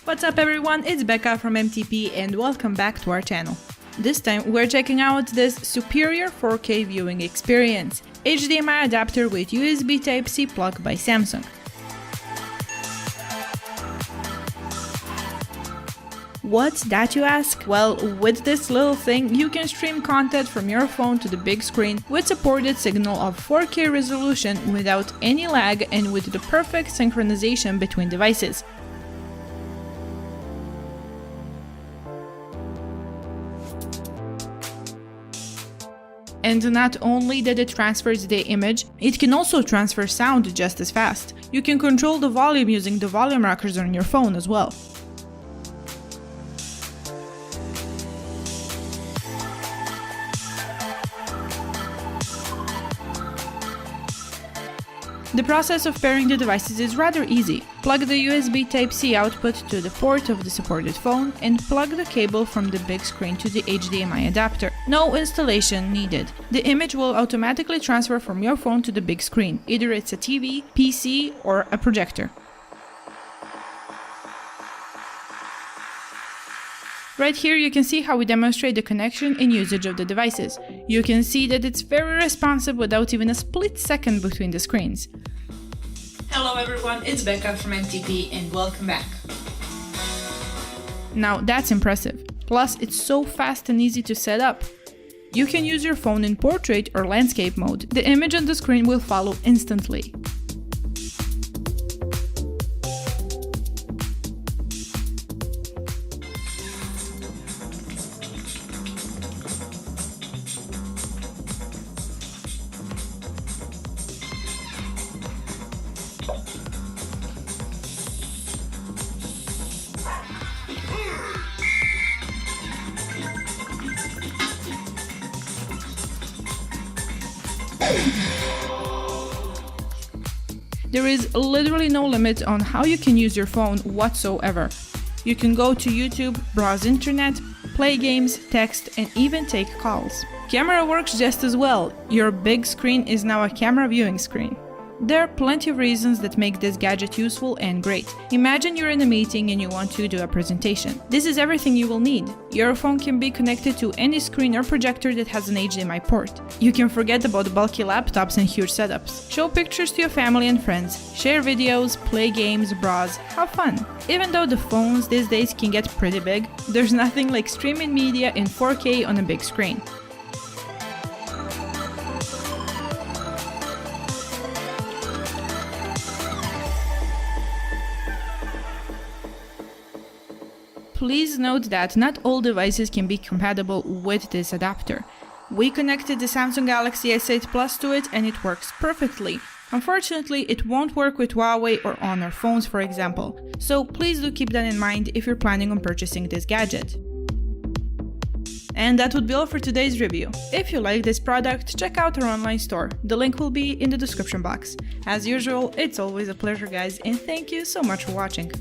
What's up everyone, it's Becca from MTP and welcome back to our channel. This time we're checking out this superior 4K viewing experience, HDMI adapter with USB Type-C plug by Samsung. What's that, you ask? Well, with this little thing you can stream content from your phone to the big screen with supported signal of 4K resolution without any lag and with the perfect synchronization between devices. And not only that it transfers the image, it can also transfer sound just as fast. You can control the volume using the volume rockers on your phone as well. The process of pairing the devices is rather easy. Plug the USB Type-C output to the port of the supported phone and plug the cable from the big screen to the HDMI adapter. No installation needed. The image will automatically transfer from your phone to the big screen, either it's a TV, PC or a projector. Right here you can see how we demonstrate the connection and usage of the devices. You can see that it's very responsive without even a split second between the screens. Hello everyone, it's Becca from MTP and welcome back. Now that's impressive. Plus it's so fast and easy to set up. You can use your phone in portrait or landscape mode. The image on the screen will follow instantly. There is literally no limit on how you can use your phone whatsoever. You can go to YouTube, browse internet, play games, text, and even take calls. Camera works just as well. Your big screen is now a camera viewing screen. There are plenty of reasons that make this gadget useful and great. Imagine you're in a meeting and you want to do a presentation. This is everything you will need. Your phone can be connected to any screen or projector that has an HDMI port. You can forget about bulky laptops and huge setups. Show pictures to your family and friends, share videos, play games, browse, have fun. Even though the phones these days can get pretty big, there's nothing like streaming media in 4K on a big screen. Please note that not all devices can be compatible with this adapter. We connected the Samsung Galaxy S8 Plus to it and it works perfectly. Unfortunately, it won't work with Huawei or Honor phones, for example, so please do keep that in mind if you're planning on purchasing this gadget. And that would be all for today's review. If you like this product, check out our online store. The link will be in the description box. As usual, it's always a pleasure guys, and thank you so much for watching.